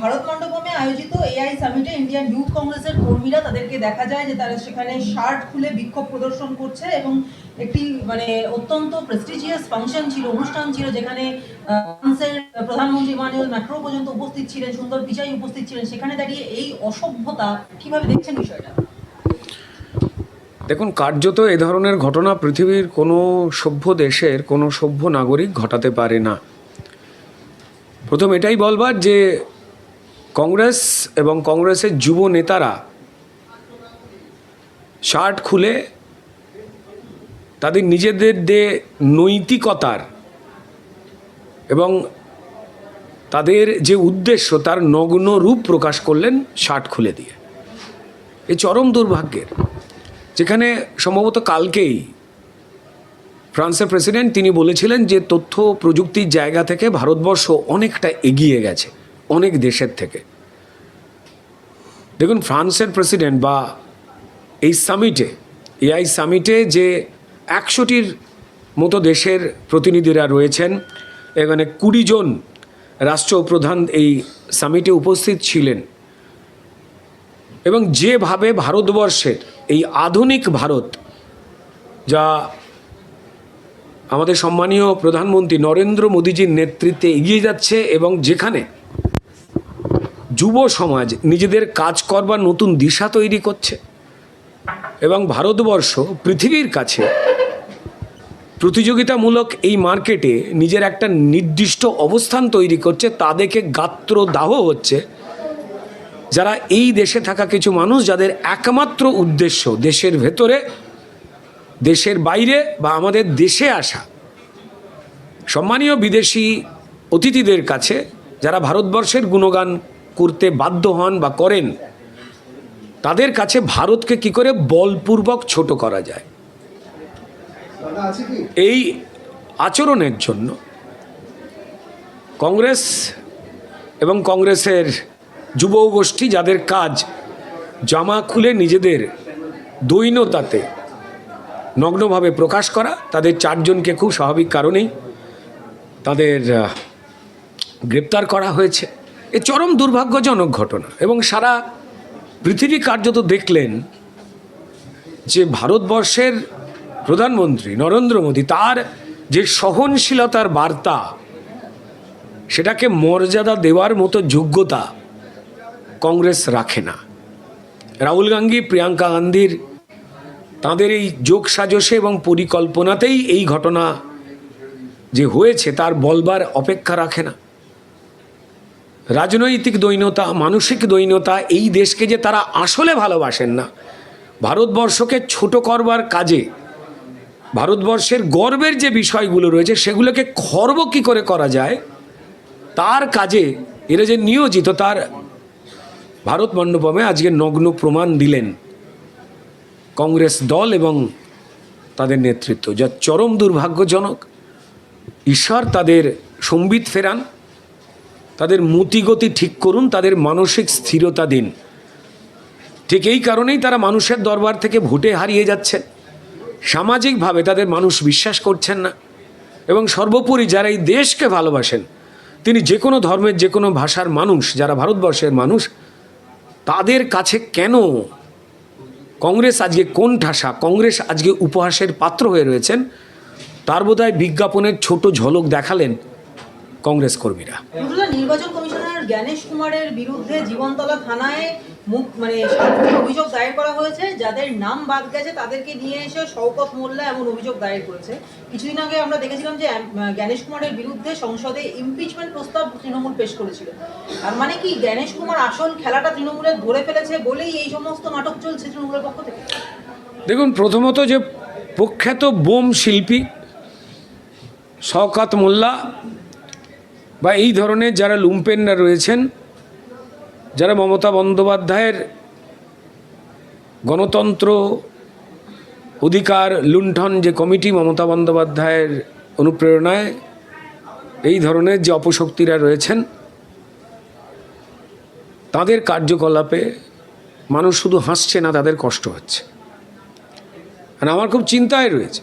ভারত মণ্ডপমে আয়োজিত AI সামিটে Indian youth কংগ্রেসের কর্মীরা তাদেরকে দেখা যায় যে তারা সেখানে শার্ট খুলে বিক্ষোভ প্রদর্শন করছে এবং একটি মানে অত্যন্ত প্রেস্টিজিয়াস ফাংশন ছিল, অনুষ্ঠান ছিল, যেখানে ফ্রান্সের প্রধানমন্ত্রী ইমানুয়েল ম্যাক্রো পর্যন্ত উপস্থিত ছিলেন, সুন্দর পিচাই উপস্থিত ছিলেন। সেখানে দাঁড়িয়ে এই অসভ্যতা কিভাবে দেখছেন বিষয়টা? দেখুন, কার্যত এ ধরনের ঘটনা পৃথিবীর কোনো সভ্য দেশের কোনো সভ্য নাগরিক ঘটাতে পারে না। প্রথম এটাই বলবার যে কংগ্রেস এবং কংগ্রেসের যুব নেতারা শার্ট খুলে তাদের নিজেদের নৈতিকতার এবং তাদের যে উদ্দেশ্য তার নগ্ন রূপ প্রকাশ করলেন শার্ট খুলে দিয়ে। এই চরম দুর্ভাগ্যের, যেখানে সম্ভবত কালকেই ফ্রান্সের প্রেসিডেন্ট তিনি বলেছিলেন যে তথ্য প্রযুক্তির জায়গা থেকে ভারতবর্ষ অনেকটা এগিয়ে গেছে অনেক দেশের থেকে। দেখুন, ফ্রান্সের প্রেসিডেন্ট বা এই সামিটে, এআই সামিটে যে 100টির মতো দেশের প্রতিনিধিরা রয়েছেন, এখানে 20 জন রাষ্ট্রপ্রধান এই সামিটে উপস্থিত ছিলেন এবং যেভাবে ভারতবর্ষের এই আধুনিক ভারত, যা আমাদের সম্মানীয় প্রধানমন্ত্রী নরেন্দ্র মোদীজির নেতৃত্বে এগিয়ে যাচ্ছে এবং যেখানে যুব সমাজ নিজেদের কাজ করবার নতুন দিশা তৈরি করছে এবং ভারতবর্ষ পৃথিবীর কাছে প্রতিযোগিতামূলক এই মার্কেটে নিজের একটা নির্দিষ্ট অবস্থান তৈরি করছে, তা দেখে গাত্রদাহ হচ্ছে যারা এই দেশে থাকা কিছু মানুষ, যাদের একমাত্র উদ্দেশ্য দেশের ভেতরে, দেশের বাইরে বা আমাদের দেশে আসা সম্মানীয় বিদেশি অতিথিদের কাছে, যারা ভারতবর্ষের গুণগান করতে বাধ্য হন বা করেন, তাদের কাছে ভারতকে কি করে বলপূর্বক ছোট করা যায়। এই আচরণের জন্য কংগ্রেস এবং কংগ্রেসের যুব গোষ্ঠী, যাদের কাজ জামা খুলে নিজেদের দৈন্যতাতে নগ্নভাবে প্রকাশ করা, তাদের 4 জনকে খুব স্বাভাবিক কারণেই তাদের গ্রেপ্তার করা হয়েছে। এ চরম দুর্ভাগ্যজনক ঘটনা এবং সারা পৃথিবী কার্যত দেখলেন যে ভারতবর্ষের প্রধানমন্ত্রী নরেন্দ্র মোদী, তার যে সহনশীলতার বার্তা, সেটাকে মর্যাদা দেওয়ার মতো যোগ্যতা কংগ্রেস রাখে না। রাহুল গান্ধী, প্রিয়াঙ্কা গান্ধীর তাদের এই যোগসাজশে এবং পরিকল্পনাতেই এই ঘটনা যে হয়েছে তার বলবার অপেক্ষা রাখে না। রাজনৈতিক দৈন্যতা, মানসিক দৈন্যতা, এই দেশকে যে তারা আসলে ভালোবাসেন না, ভারতবর্ষকে ছোট করবার কাজে, ভারতবর্ষের গর্বের যে বিষয়গুলো রয়েছে সেগুলোকে খর্ব কী করে করা যায় তার কাজে এরা যে নিয়োজিত, তার ভারত মণ্ডপমে আজকে নগ্ন প্রমাণ দিলেন কংগ্রেস দল এবং তাদের নেতৃত্ব, যা চরম দুর্ভাগ্যজনক। ঈশ্বর তাদের সম্বিত ফেরান, তাদের মতিগতি ঠিক করুন, তাদের মানসিক স্থিরতা দিন। ঠিক এই কারণেই তারা মানুষের দরবার থেকে ভোটে হারিয়ে যাচ্ছেন। সামাজিকভাবে তাদের মানুষ বিশ্বাস করছেন না এবং সর্বোপরি যারা এই দেশকে ভালোবাসেন, তিনি যে কোনো ধর্মের, যে কোনো ভাষার মানুষ, যারা ভারতবর্ষের মানুষ, তাদের কাছে কেন কংগ্রেস আজকে কোন ঠাসা, কংগ্রেস আজকে উপহাসের পাত্র হয়ে রয়েছেন, তার বোধহয় বিজ্ঞাপনের ছোট ঝলক দেখালেন কংগ্রেস কর্মীরা। নির্বাচন কমিশনার জ্ঞানেশ কুমারের বিরুদ্ধে জীবনতলা থানায় অভিযোগ দায়ের করা হয়েছে। যাদের নাম বাদ গেছে তাদেরকে নিয়ে এসে শওকত মোল্লা এমন অভিযোগ দায়ের করেছে। কিছুদিন আগে আমরা দেখেছিলাম যে জ্ঞানেশ কুমারের বিরুদ্ধে সংসদে ইমপিচমেন্ট প্রস্তাব তৃণমূল পেশ করেছিল। আর মানে কি, জ্ঞানেশ কুমার আসল খেলাটা তৃণমূলের ধরে ফেলেছে বলেই এই সমস্ত নাটক চলছে তৃণমূলের পক্ষ থেকে? দেখুন, প্রথমত যে প্রখ্যাত বোম শিল্পী শওকত মোল্লা বা এই ধরনের যারা লুম্পেনরা রয়েছেন, যারা মমতা বন্দ্যোপাধ্যায়ের গণতন্ত্র অধিকার লুণ্ঠন যে কমিটি, মমতা বন্দ্যোপাধ্যায়ের অনুপ্রেরণায় এই ধরনের যে অপশক্তিরা রয়েছেন, তাদের কার্যকলাপে মানুষ শুধু হাসছে না, তাদের কষ্ট হচ্ছে। আর আমার খুব চিন্তায় রয়েছে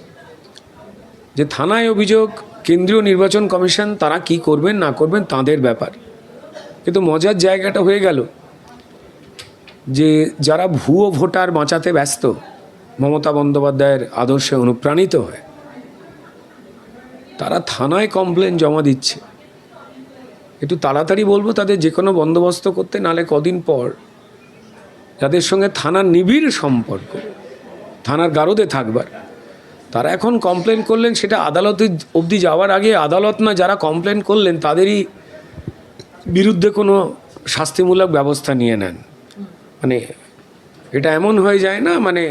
যে থানায় অভিযোগ, কেন্দ্রীয় নির্বাচন কমিশন তারা কি করবেন না করবেন তাদের ব্যাপার, কিন্তু মজার জায়গাটা হয়ে গেল যে যারা ভুয়ো ভোটার বাঁচাতে ব্যস্ত মমতা বন্দ্যোপাধ্যায়ের আদর্শে অনুপ্রাণিত হয়, তারা থানায় কমপ্লেন জমা দিচ্ছে। একটু তাড়াতাড়ি বলবো তাদের যে কোনো বন্দোবস্ত করতে, নালে কদিন পর যাদের সঙ্গে থানার নিবিড় সম্পর্ক, থানার গারদে থাকবার, তারা এখন কমপ্লেন করলেন, সেটা আদালতে অবধি যাওয়ার আগে আদালত না, যারা কমপ্লেন করলেন তাদেরই বিরুদ্ধে কোনো শাস্তিমূলক ব্যবস্থা নিয়ে নেন। মানে এটা এমন হয়ে যায় না, মানে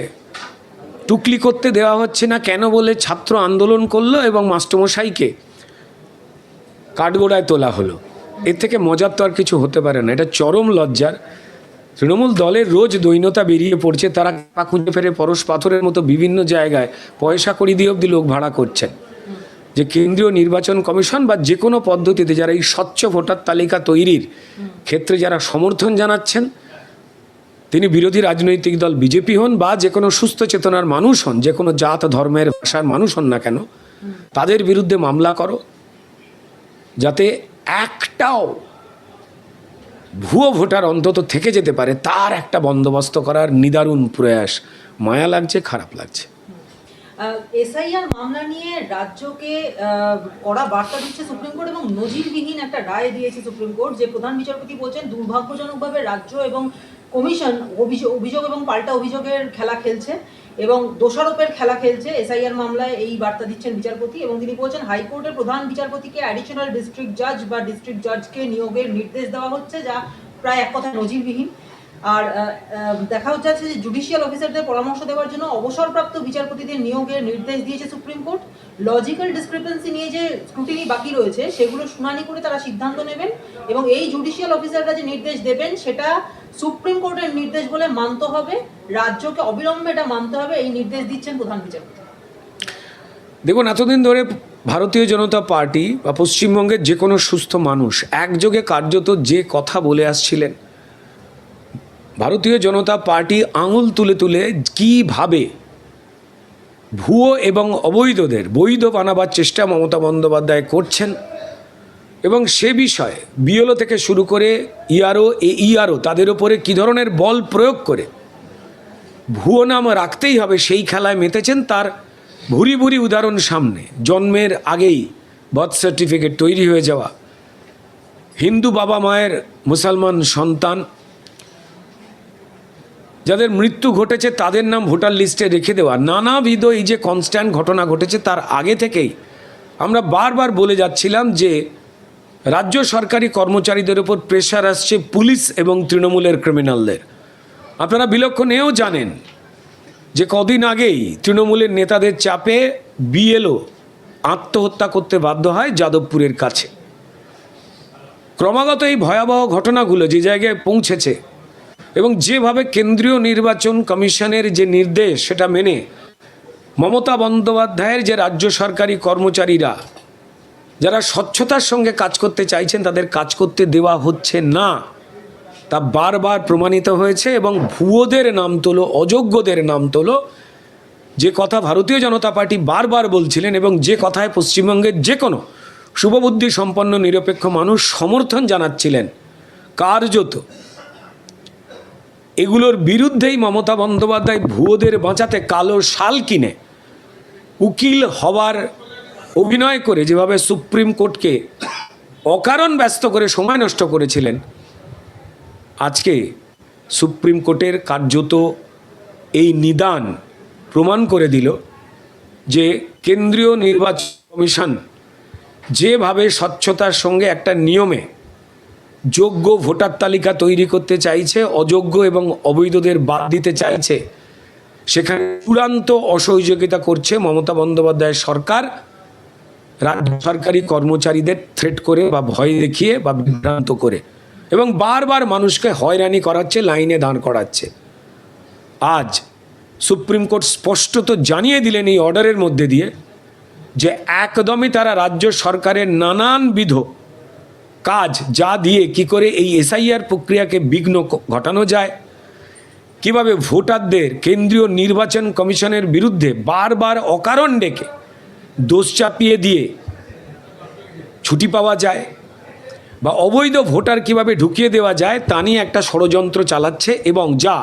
টুকলি করতে দেওয়া হচ্ছে না কেন বলে ছাত্র আন্দোলন করলো এবং মাস্টারমশাইকে কাঠগোড়ায় তোলা হলো। এর থেকে মজার তো আর কিছু হতে পারে না। এটা চরম লজ্জার। তৃণমূল দলের রোজ দৈন্যতা বেরিয়ে পড়ছে, তারা খুঁজে ফেরে পরশ পাথরের মতো বিভিন্ন জায়গায় পয়সা কড়ি দিয়ে অবধি লোক ভাড়া করছেন যে কেন্দ্রীয় নির্বাচন কমিশন বা যে কোনো পদ্ধতিতে যারা এই স্বচ্ছ ভোটার তালিকা তৈরির ক্ষেত্রে যারা সমর্থন জানাচ্ছেন, তিনি বিরোধী রাজনৈতিক দল বিজেপি হন বা যে কোনো সুস্থ চেতনার মানুষ হন, যে কোনো জাত ধর্মের ভাষার মানুষ হন না কেন, তাদের বিরুদ্ধে মামলা করো, যাতে একটাও ভুয়ো ভোটার অন্তত থেকে যেতে পারে, তার একটা বন্দোবস্ত করার নিদারুণ প্রয়াস। মায়া লাগছে, খারাপ লাগছে। এসআইআর মামলা নিয়ে রাজ্যকে কড়া বার্তা দিচ্ছে সুপ্রিম কোর্ট এবং নজিরবিহীন একটা রায় দিয়েছে সুপ্রিম কোর্ট, যে প্রধান বিচারপতি বলছেন দুর্ভাগ্যজনকভাবে রাজ্য এবং কমিশন অভিযোগ এবং পাল্টা অভিযোগের খেলা খেলছে এবং দোষারোপের খেলা খেলছে। এসআইআর মামলায় এই বার্তা দিচ্ছেন বিচারপতি এবং তিনি বলছেন হাইকোর্টের প্রধান বিচারপতিকে অ্যাডিশনাল ডিস্ট্রিক্ট জাজ বা ডিস্ট্রিক্ট জাজকে নিয়োগের নির্দেশ দেওয়া হচ্ছে, যা প্রায় এক কথা নজিরবিহীন। আর দেখা যাচ্ছে যে জুডিশিয়াল অফিসারদের পরামর্শ দেওয়ার জন্য অবসরপ্রাপ্ত বিচারপতিদের নিয়োগের নির্দেশ দিয়েছে সুপ্রিম কোর্ট। লজিক্যাল ডিসক্রিপেন্সি নিয়ে যে স্ক্রুটিনি বাকি রয়েছে সেগুলো শুনানি করে তারা সিদ্ধান্ত নেবেন এবং এই জুডিশিয়াল অফিসাররা যে নির্দেশ দেবেন সেটা সুপ্রিম কোর্টের নির্দেশ বলে মানতে হবে, রাজ্যকে অবিলম্বে এটা মানতে হবে, এই নির্দেশ দিচ্ছেন প্রধান বিচারপতি। দেখুন, এতদিন ধরে ভারতীয় জনতা পার্টি বা পশ্চিমবঙ্গের যে কোনো সুস্থ মানুষ একযোগে কার্যত যে কথা বলে আসছিলেন, ভারতীয় জনতা পার্টি আঙুল তুলে তুলে কীভাবে ভুয়ো এবং অবৈধদের বৈধ বানাবার চেষ্টা মমতা বন্দ্যোপাধ্যায় করছেন এবং সে বিষয়ে বিএলও থেকে শুরু করে ইআরও এইআরও তাদের ওপরে কী ধরনের বল প্রয়োগ করে ভুয়ো নাম রাখতেই হবে সেই খেলায় মেতেছেন, তার ভুরি ভুরি উদাহরণ সামনে। জন্মের আগেই বার্থ সার্টিফিকেট তৈরি হয়ে যাওয়া, হিন্দু বাবা মায়ের মুসলমান সন্তান, যাদের মৃত্যু ঘটেছে তাদের নাম ভোটার লিস্টে রেখে দেওয়া, নানাবিধ এই যে কনস্ট্যান্ট ঘটনা ঘটেছে, তার আগে থেকেই আমরা বারবার বলে যাচ্ছিলাম যে রাজ্য সরকারি কর্মচারীদের ওপর প্রেশার আসছে পুলিশ এবং তৃণমূলের ক্রিমিনালদের। আপনারা বিলক্ষণেও জানেন যে কদিন আগেই তৃণমূলের নেতাদের চাপে বিএলও আত্মহত্যা করতে বাধ্য হয় যাদবপুরের কাছে। ক্রমাগত এই ভয়াবহ ঘটনাগুলো যে জায়গায় পৌঁছেছে এবং যেভাবে কেন্দ্রীয় নির্বাচন কমিশনের যে নির্দেশ সেটা মেনে মমতা বন্দ্যোপাধ্যায়ের যে রাজ্য সরকারি কর্মচারীরা যারা স্বচ্ছতার সঙ্গে কাজ করতে চাইছেন তাদের কাজ করতে দেওয়া হচ্ছে না, তা বারবার প্রমাণিত হয়েছে এবং ভুয়োদের নাম তোলো, অযোগ্যদের নাম তোলো, যে কথা ভারতীয় জনতা পার্টি বারবার বলছিলেন এবং যে কথায় পশ্চিমবঙ্গের যে কোনো শুভবুদ্ধি সম্পন্ন নিরপেক্ষ মানুষ সমর্থন জানাচ্ছিলেন, কার্যত এগুলোর বিরুদ্ধেই মমতা বন্দ্যোপাধ্যায় ভুয়োদের বাঁচাতে কালো শাল কিনে উকিল হওয়ার অভিনয় করে যেভাবে সুপ্রিম কোর্টকে অকারণ ব্যস্ত করে সময় নষ্ট করেছিলেন, আজকে সুপ্রিম কোর্টের কার্যত এই নিদান প্রমাণ করে দিল যে কেন্দ্রীয় নির্বাচন কমিশন যেভাবে স্বচ্ছতার সঙ্গে একটা নিয়মে যোগ্য ভোটার তালিকা তৈরি করতে চাইছে, অযোগ্য এবং অবৈধদের বাদ দিতে চাইছে, সেখানে চূড়ান্ত অসহযোগিতা করছে মমতা বন্দ্যোপাধ্যায়ের সরকার, রাজ্য সরকারি কর্মচারীদের থ্রেট করে বা ভয় দেখিয়ে বা বিভ্রান্ত করে এবং বারবার মানুষকে হয়রানি করাচ্ছে, লাইনে দাঁড় করাচ্ছে। আজ সুপ্রিম কোর্ট স্পষ্টত জানিয়ে দিলেন এই অর্ডারের মধ্যে দিয়ে যে একদমই তারা রাজ্য সরকারের নানানবিধ কাজ যা দিয়ে কি করে এই এসআইআর প্রক্রিয়াকে বিঘ্ন ঘটানো যায়, কিভাবে ভোটারদের কেন্দ্রীয় নির্বাচন কমিশনের বিরুদ্ধে বারবার অকারণ ডেকে দোষ চাপিয়ে দিয়ে ছুটি পাওয়া যায়, বা অবৈধ ভোটার কিভাবে ঢুকিয়ে দেওয়া যায় তা নিয়ে একটা ষড়যন্ত্র চালাচ্ছে, এবং যা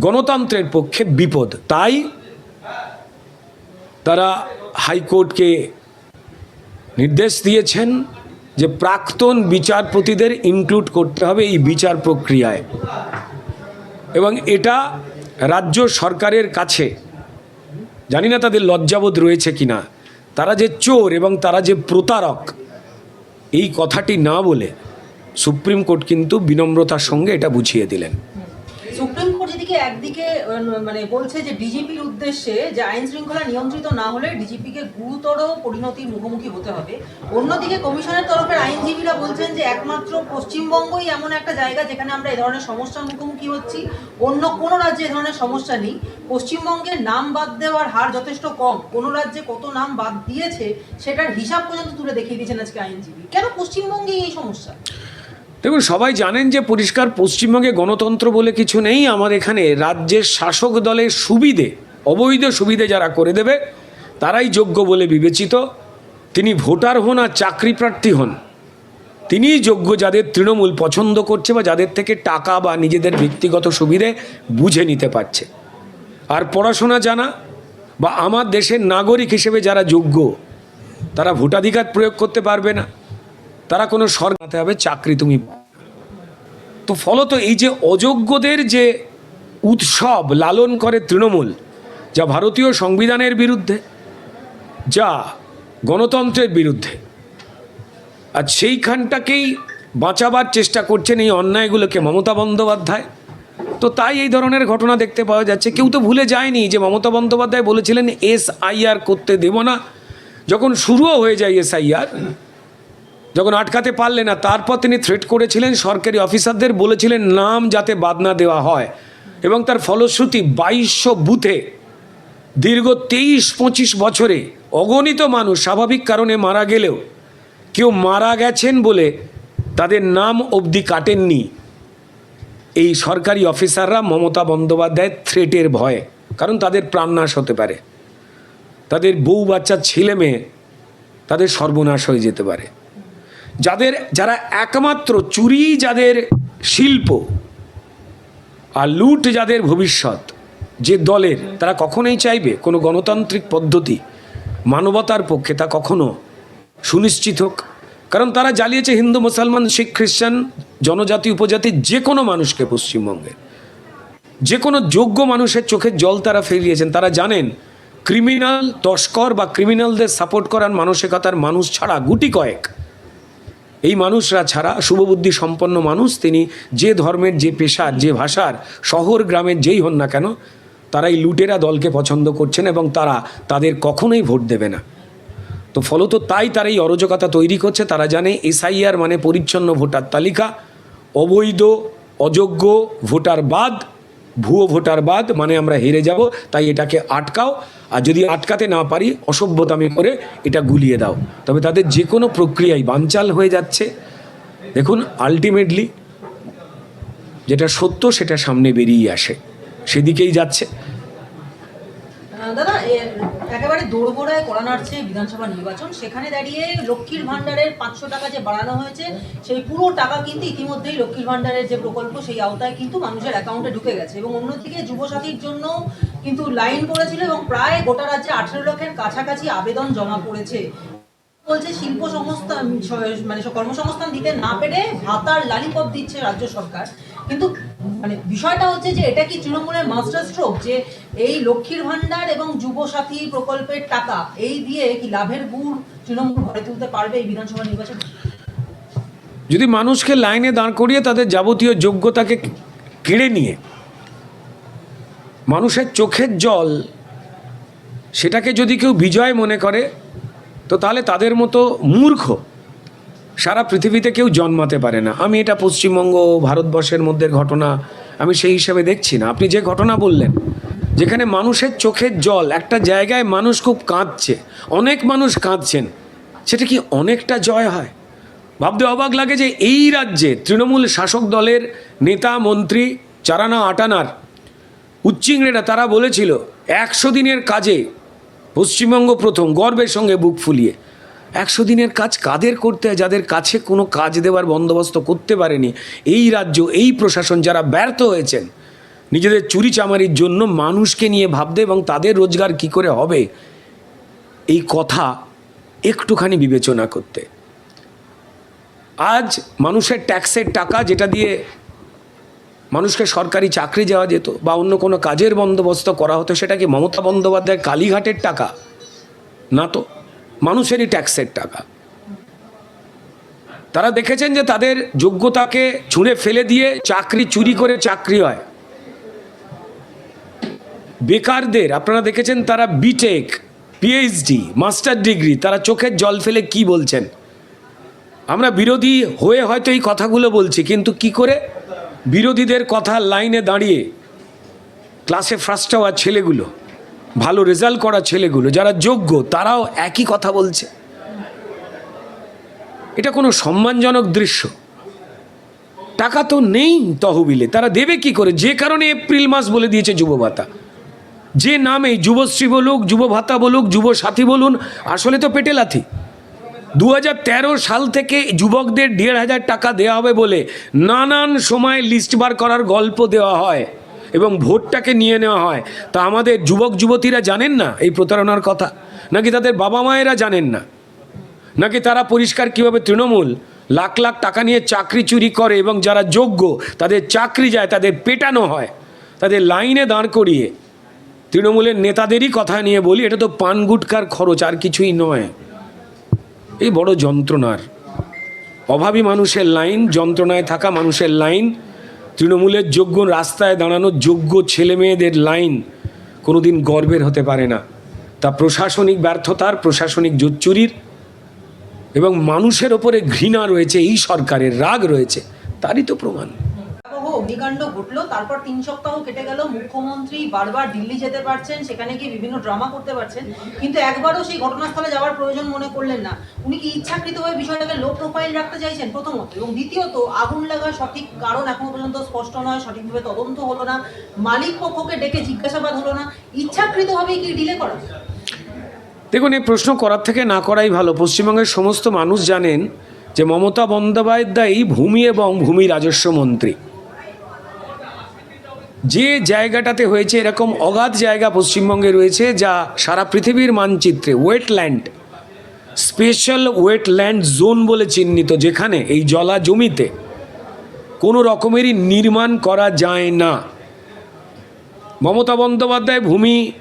গণতন্ত্রের পক্ষে বিপদ। তাই তারা হাইকোর্টকে নির্দেশ দিয়েছেন যে প্রাক্তন বিচারপতিদের ইনক্লুড করতে হবে এই বিচার প্রক্রিয়ায়, এবং এটা রাজ্য সরকারের কাছে জানি না তাদের লজ্জাবোধ রয়েছে কিনা, তারা যে চোর এবং তারা যে প্রতারক এই কথাটি না বলে সুপ্রিম কোর্ট কিন্তু বিনম্রতার সঙ্গে এটা বুঝিয়ে দিলেন। সুপ্রিম কোর্ট যেদিকে একদিকে মানে বলছে যে ডিজিপির উদ্দেশ্যে যে আইন শৃঙ্খলা নিয়ন্ত্রিত না হলে ডিজিপিকে গুরুতর পরিণতির মুখোমুখি হতে হবে, অন্যদিকে কমিশনের তরফের আইনজীবীরা বলছেন যে একমাত্র পশ্চিমবঙ্গই এমন একটা জায়গা যেখানে আমরা এই ধরনের সমস্যার মুখোমুখি হচ্ছি, অন্য কোনো রাজ্যে এই ধরনের সমস্যা নেই। পশ্চিমবঙ্গের নাম বাদ দেওয়ার হার যথেষ্ট কম, কোনো রাজ্যে কত নাম বাদ দিয়েছে সেটার হিসাব পর্যন্ত তুলে দেখিয়ে দিয়েছেন আজকে আইনজীবী। কেন পশ্চিমবঙ্গে এই সমস্যা? দেখুন, সবাই জানেন যে পরিষ্কার পশ্চিমবঙ্গে গণতন্ত্র বলে কিছু নেই। আমার এখানে রাজ্যের শাসক দলের সুবিধে, অবৈধ সুবিধে যারা করে দেবে তারাই যোগ্য বলে বিবেচিত। তিনি ভোটার হন আর চাকরি প্রার্থী হন, তিনিই যোগ্য যাদের তৃণমূল পছন্দ করছে বা যাদের থেকে টাকা বা নিজেদের ব্যক্তিগত সুবিধে বুঝে নিতে পারছে। আর পড়াশোনা জানা বা আমার দেশের নাগরিক হিসেবে যারা যোগ্য তারা ভোটাধিকার প্রয়োগ করতে পারবে না, তারা কোনো সরকার হবে চাকরি তুমি। তো ফলত এই যে অযোগ্যদের যে উৎসব লালন করে তৃণমূল, যা ভারতীয় সংবিধানের বিরুদ্ধে, যা গণতন্ত্রের বিরুদ্ধে, আর সেইখানটাকেই বাঁচাবার চেষ্টা করছেন এই অন্যায়গুলোকে মমতা বন্দ্যোপাধ্যায়। তো তাই এই ধরনের ঘটনা দেখতে পাওয়া যাচ্ছে। কেউ তো ভুলে যায়নি যে মমতা বন্দ্যোপাধ্যায় বলেছিলেন SIR করতে দেব না, যখন শুরুও হয়ে যায় SIR, যখন আটকাতে পারলে না, তারপর তিনি থ্রেট করেছিলেন সরকারি অফিসারদের, বলেছিলেন নাম যাতে বাদ না দেওয়া হয়, এবং তার ফলশ্রুতি 2200 বুথে দীর্ঘ 23-25 বছরে অগণিত মানুষ স্বাভাবিক কারণে মারা গেলেও কেউ মারা গেছেন বলে তাদের নাম অবধি কাটেননি এই সরকারি অফিসাররা মমতা বন্দ্যোপাধ্যায়ের থ্রেটের ভয়ে। কারণ তাদের প্রাণনাশ হতে পারে, তাদের বউ বাচ্চা ছেলে মেয়ে তাদের সর্বনাশ হয়ে যেতে পারে। যারা একমাত্র চুরি যাদের শিল্প আর লুট যাদের ভবিষ্যৎ, যে দলের, তারা কখনোই চাইবে কোনো গণতান্ত্রিক পদ্ধতি মানবতার পক্ষে তা কখনো সুনিশ্চিত হোক। কারণ তারা জ্বালিয়েছে হিন্দু, মুসলমান, শিখ, খ্রিস্টান, জনজাতি, উপজাতি, যে কোনো মানুষকে। পশ্চিমবঙ্গে যে কোনো যোগ্য মানুষের চোখের জল তারা ফেলিয়েছেন। তারা জানেন ক্রিমিনাল, তস্কর বা ক্রিমিনালদের সাপোর্ট করার মানসিকতার মানুষ ছাড়া, গুটি কয়েক এই মানুষরা ছাড়া শুভবুদ্ধি সম্পন্ন মানুষ, তিনি যে ধর্মের, যে পেশার, যে ভাষার, শহর গ্রামের যেই হন না কেন, তারা এই লুটেরা দলকে পছন্দ করছেন এবং তারা তাদের কখনোই ভোট দেবে না। তো ফলত তাই তারা এই অরাজকতা তৈরি করছে। তারা জানে SIR মানে পরিচ্ছন্ন ভোটার তালিকা, অবৈধ অযোগ্য ভোটার বাদ, ভুয়ো ভোটার বাদ, মানে আমরা হেরে যাব। তাই এটাকে আটকাও, আর যদি আটকাতে না পারি অসভ্যতামি করে এটা গুলিয়ে দাও। তবে তাদের যে কোনো প্রক্রিয়ায় বানচাল হয়ে যাচ্ছে। দেখুন, আলটিমেটলি যেটা সত্য সেটা সামনে বেরিয়ে আসে, সেদিকেই যাচ্ছে। দাদা, একেবারে দোরগোড়ায় কড়া নাড়ছে বিধানসভা নির্বাচন, সেখানে দাঁড়িয়ে লক্ষ্মীর ভাণ্ডারের 500 টাকা যে বাড়ানো হয়েছে, সেই পুরো টাকা কিন্তু ইতিমধ্যেই লক্ষ্মীর ভাণ্ডারের যে প্রকল্প সেই আওতায় কিন্তু মানুষের অ্যাকাউন্টে ঢুকে গেছে। এবং অন্যদিকে যুবসাথীর জন্য কিন্তু লাইন পড়েছিল এবং প্রায় গোটা রাজ্যে 18 লক্ষের কাছাকাছি আবেদন জমা পড়েছে। বলছে শিল্প সংস্থান, মানে কর্মসংস্থান দিতে না পেরে ভাতার লালিপপ দিচ্ছে রাজ্য সরকার। কিন্তু মানে বিষয়টা হচ্ছে যে এটা কি তৃণমূলের মাস্টার স্ট্রোক, যে এই লক্ষ্মীর ভাণ্ডার এবং যুবসাথী প্রকল্পের টাকা এই দিয়ে কি লাভের গুড় তৃণমূল ঘরে তুলতে পারবে এই বিধানসভা নির্বাচন? যদি মানুষকে লাইনে দাঁড় করিয়ে তাদের যাবতীয় যোগ্যতাকে কেড়ে নিয়ে মানুষের চোখের জল, সেটাকে যদি কেউ বিজয় মনে করে, তো তাহলে তাদের মতো মূর্খ সারা পৃথিবীতে কেউ জন্মাতে পারে না। আমি এটা পশ্চিমবঙ্গ, ভারতবর্ষের মধ্যে ঘটনা আমি সেই হিসাবে দেখছি না। আপনি যে ঘটনা বললেন, যেখানে মানুষের চোখের জল, একটা জায়গায় মানুষ খুব কাঁদছে, অনেক মানুষ কাঁদছেন, সেটা কি অনেকটা জয় হয়? ভাবতে অবাক লাগে যে এই রাজ্যে তৃণমূল শাসক দলের নেতা, মন্ত্রী, চারানা আটানার উচ্চিংড়েরা তারা বলেছিল 100 দিনের কাজে পশ্চিমবঙ্গ প্রথম, গর্বের সঙ্গে বুক ফুলিয়ে। 100 দিনের কাজ কাদের করতে হয়? যাদের কাছে কোনো কাজ দেওয়ার বন্দোবস্ত করতে পারেনি এই রাজ্য, এই প্রশাসন, যারা ব্যর্থ হয়েছেন নিজেদের চুরি চামারির জন্য মানুষকে নিয়ে ভাবতে এবং তাদের রোজগার কি করে হবে এই কথা একটুখানি বিবেচনা করতে। আজ মানুষের ট্যাক্সের টাকা, যেটা দিয়ে মানুষকে সরকারি চাকরি দেওয়া যেত বা অন্য কোনো কাজের বন্দোবস্ত করা হতো, সেটা কি মমতা বন্দ্যোপাধ্যায়ের কালীঘাটের টাকা? না তো, মানুষেরই ট্যাক্সের টাকা। তারা দেখেছেন যে তাদের যোগ্যতাকে ছুঁড়ে ফেলে দিয়ে চাকরি চুরি করে চাকরি হয়। বেকারদের আপনারা দেখেছেন, তারা বিটেক, পিএইচডি, মাস্টার ডিগ্রি, তারা চোখের জল ফেলে কি বলছেন। আমরা বিরোধী হয়ে হয়তো এই কথাগুলো বলছি, কিন্তু কি করে বিরোধীদের কথা লাইনে দাঁড়িয়ে ক্লাসে ফার্স্ট হওয়া ছেলেগুলো, ভালো রেজাল্ট করা ছেলেগুলো যারা যোগ্য, তারাও একই কথা বলছে। এটা কোনো সম্মানজনক দৃশ্য? টাকা তো নেই তহবিলে, তারা দেবে কি করে? যে কারণে এপ্রিল মাস বলে দিয়েছে যুব ভাতা, যে নামে যুবশ্রী বলুক, যুব ভাতা বলুক, যুব সাথী বলুন, আসলে তো পেটে লাথি। 2013 সাল থেকে যুবকদের 1,500 টাকা দেওয়া হবে বলে নানান সময় লিস্ট বার করার গল্প দেওয়া হয় এবং ভোটটাকে নিয়ে নেওয়া হয়। তা আমাদের যুবক যুবতীরা জানেন না এই প্রতারণার কথা? নাকি তাদের বাবা মায়েরা জানেন না? নাকি তারা পরিষ্কার কীভাবে তৃণমূল লাখ লাখ টাকা নিয়ে চাকরি চুরি করে এবং যারা যোগ্য তাদের চাকরি যায়, তাদের পেটানো হয়, তাদের লাইনে দাঁড় করিয়ে? তৃণমূলের নেতাদেরই কথা নিয়ে বলি, এটা তো পান গুটকার খরচ, আর কিছুই নয়। এই বড় যন্ত্রণার, অভাবী মানুষের লাইন, যন্ত্রণায় থাকা মানুষের লাইন, তৃণমূলের যোগ্য রাস্তায় দাঁড়ানো যোগ্য ছেলে মেয়েদের লাইন কোনোদিন গর্বের হতে পারে না। তা প্রশাসনিক ব্যর্থতার, প্রশাসনিক জোচ্চুরির এবং মানুষের ওপরে ঘৃণা রয়েছে, এই সরকারের রাগ রয়েছে, তারই তো প্রমাণ। অগ্নিকাণ্ড ঘটলো, তারপর 3 সপ্তাহ কেটে গেল, মুখ্যমন্ত্রী বারবার দিল্লি যেতে পারছেন, সেখানে গিয়ে বিভিন্ন ড্রামা করতে পারছেন, কিন্তু একবারও সেই ঘটনাস্থলে যাওয়ার প্রয়োজন মনে করলেন না। উনি কি ইচ্ছাকৃতভাবে বিষয়টাকে লো প্রোফাইল রাখতে চাইছেন প্রথমত, এবং দ্বিতীয়ত আগুন লাগার সঠিক কারণ এখনো পর্যন্ত স্পষ্ট নয়, সঠিকভাবে তদন্ত হলো না, মালিক পক্ষকে ডেকে জিজ্ঞাসাবাদ হলো না, ইচ্ছাকৃতভাবেই কি ডিলে করা? দেখুন, এই প্রশ্ন করার থেকে না করাই ভালো। পশ্চিমবঙ্গের সমস্ত মানুষ জানেন যে মমতা বন্দ্যোপাধ্যায় ভূমি এবং ভূমি রাজস্ব মন্ত্রী। যে জায়গাটাতে হয়েছে, এরকম অগাধ জায়গা পশ্চিমবঙ্গে রয়েছে যা সারা পৃথিবীর মানচিত্রে ওয়েটল্যান্ড, স্পেশাল ওয়েটল্যান্ড জোন বলে চিহ্নিত, যেখানে এই জলা জমিতে কোনো রকমেরই নির্মাণ করা যায় না। মমতা বন্দ্যোপাধ্যায়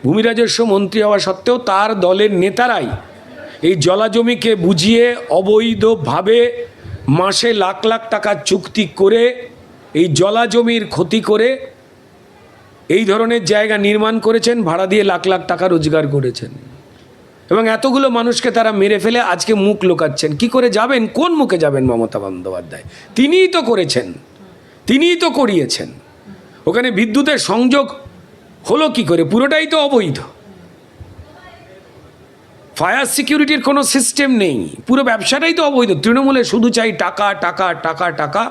ভূমি রাজস্ব মন্ত্রী হওয়া সত্ত্বেও তার দলের নেতারাই এই জলা জমিকে বুঝিয়ে অবৈধভাবে মাসে লাখ লাখ টাকা চুক্তি করে এই জলা জমির ক্ষতি করে এই ধরনের জায়গা নির্মাণ করেছেন, ভাড়া দিয়ে লাখ লাখ টাকা রোজগার করেছেন এবং এতগুলো মানুষকে তারা মেরে ফেলে আজকে মুখ লুকাচ্ছেন। কি করে যাবেন? কোন মুখে যাবেন? মমতা বন্দ্যোপাধ্যায় তিনিই তো করেছেন, তিনিই তো করিয়েছেন। ওখানে বিদ্যুতের সংযোগ হলো কি করে? পুরোটাই তো অবৈধ। ফায়ার সিকিউরিটির কোনো সিস্টেম নেই, পুরো ব্যবসাটাই তো অবৈধ। তৃণমূলে শুধু চাই টাকা টাকা টাকা টাকা,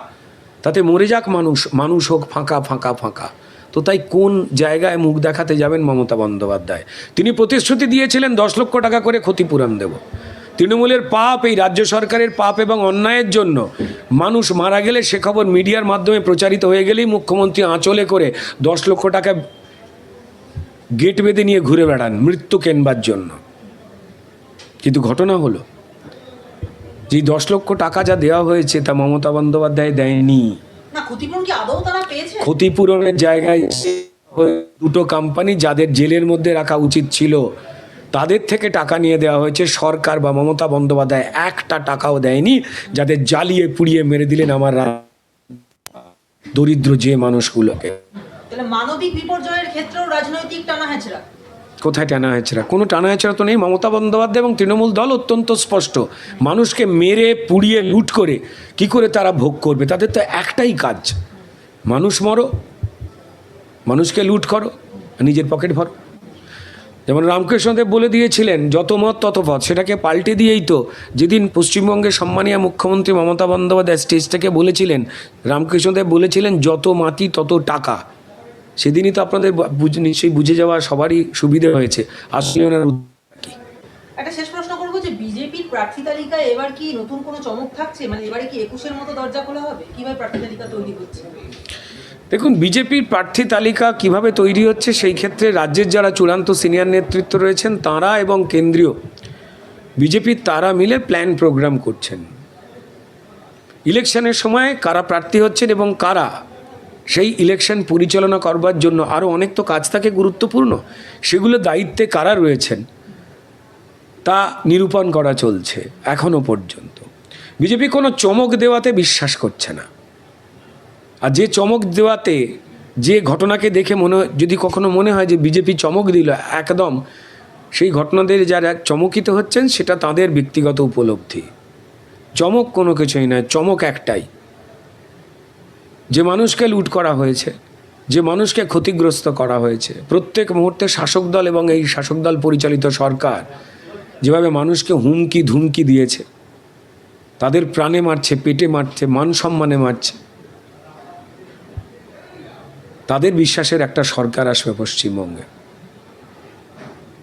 তাতে মরে যাক মানুষ, মানুষ হোক ফাঁকা ফাঁকা ফাঁকা। তো তাই কোন জায়গায় মুখ দেখাতে যাবেন মমতা বন্দ্যোপাধ্যায়? তিনি প্রতিশ্রুতি দিয়েছিলেন 10 লক্ষ টাকা করে ক্ষতিপূরণ দেব। তৃণমূলের পাপ, এই রাজ্য সরকারের পাপ এবং অন্যায়ের জন্য মানুষ মারা গেলে সে খবর মিডিয়ার মাধ্যমে প্রচারিত হয়ে গেলেই মুখ্যমন্ত্রী আঁচলে করে 10 লক্ষ টাকা গেট বেঁধে নিয়ে ঘুরে বেড়ান মৃত্যু কেনবার জন্য। কিন্তু ঘটনা হলো যে 10 লক্ষ টাকা যা দেওয়া হয়েছে তা মমতা বন্দ্যোপাধ্যায় দেয়নি। ক্ষতিপূরণের জায়গায় দুটো কোম্পানি যাদের জেলের মধ্যে রাখা উচিত ছিল তাদের থেকে টাকা নিয়ে দেওয়া হয়েছে। সরকার বা মমতা বন্দ্যোপাধ্যায় একটা টাকাও দেয়নি, যাদের জ্বালিয়ে পুড়িয়ে মেরে দিলেন আমার দরিদ্র যে মানুষগুলোকে। মানবিক বিপর্যয়ের ক্ষেত্রেও রাজনৈতিক টানাহেঁচড়া? কোথায় টানাহেঁচড়া? কোনো টানাহেঁচড়া তো নেই। মমতা বন্দ্যোপাধ্যায় এবং তৃণমূল দল অত্যন্ত স্পষ্ট, মানুষকে মেরে পুড়িয়ে লুট করে কি করে তারা ভোগ করবে। তাদের তো একটাই কাজ, মানুষ মরো, মানুষকে লুট করো, নিজের পকেট ভরো। যেমন রামকৃষ্ণদেব বলে দিয়েছিলেন যত মত তত পথ, সেটাকে পাল্টে দিয়েই তো যেদিন পশ্চিমবঙ্গের সম্মানীয় মুখ্যমন্ত্রী মমতা বন্দ্যোপাধ্যায় স্টেজ থেকে বলেছিলেন, রামকৃষ্ণদেব বলেছিলেন যত মাটি তত টাকা। সেদিনই তো আপনাদের নিশ্চয়ই বুঝে যাওয়া সবারই সুবিধা হয়েছে আসলে ওনার কি। একটা শেষ প্রশ্ন করবো যে বিজেপির প্রার্থী তালিকায় এবার কি নতুন কোনো চমক থাকছে? মানে এবারে কি 21-এর মতো দরজা খোলা হবে? কিভাবে প্রার্থী তালিকা তৈরি হচ্ছে? দেখুন, বিজেপির প্রার্থী তালিকা কিভাবে তৈরি হচ্ছে সেই ক্ষেত্রে রাজ্যের যারা চূড়ান্ত সিনিয়র নেতৃত্ব রয়েছেন তারা এবং কেন্দ্রীয় বিজেপির তারা মিলে প্ল্যান প্রোগ্রাম করছেন। ইলেকশনের সময় কারা প্রার্থী হচ্ছেন এবং কারা সেই ইলেকশন পরিচালনা করবার জন্য আরও অনেক তো কাজ থাকে গুরুত্বপূর্ণ, সেগুলো দায়িত্বে কারা রয়েছেন তা নিরূপণ করা চলছে। এখনও পর্যন্ত বিজেপি কোনো চমক দেওয়াতে বিশ্বাস করছে না। আর যে চমক দেওয়াতে, যে ঘটনাকে দেখে যদি কখনো মনে হয় যে বিজেপি চমক দিল, একদম সেই ঘটনাদের যারা চমকিত হচ্ছেন সেটা তাদের ব্যক্তিগত উপলব্ধি। চমক কোনো কিছুই নয়, চমক একটাই, যে মানুষকে লুট করা হয়েছে, যে মানুষকে ক্ষতিগ্রস্ত করা হয়েছে, প্রত্যেক মুহূর্তে শাসক দল এবং এই শাসক দল পরিচালিত সরকার যেভাবে মানুষকে হুমকি ধুমকি দিয়েছে, তাদের প্রাণে মারছে, পেটে মারছে, মান সম্মানে মারছে, তাদের বিশ্বাসের একটা সরকার আসবে পশ্চিমবঙ্গে।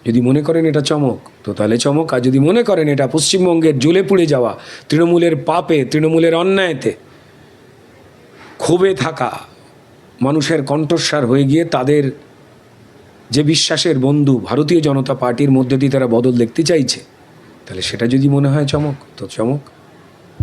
যদি মনে করেন এটা চমক তো তাহলে চমক, আর যদি মনে করেন এটা পশ্চিমবঙ্গের জ্বলে পুড়ে যাওয়া তৃণমূলের পাপে, তৃণমূলের অন্যায়তে ক্ষোভে থাকা মানুষের কণ্ঠস্বর হয়ে গিয়ে তাদের যে বিশ্বাসের বন্ধু ভারতীয় জনতা পার্টির মধ্যে দিয়ে তারা বদল দেখতে চাইছে, তাহলে সেটা যদি মনে হয় চমক তো চমক।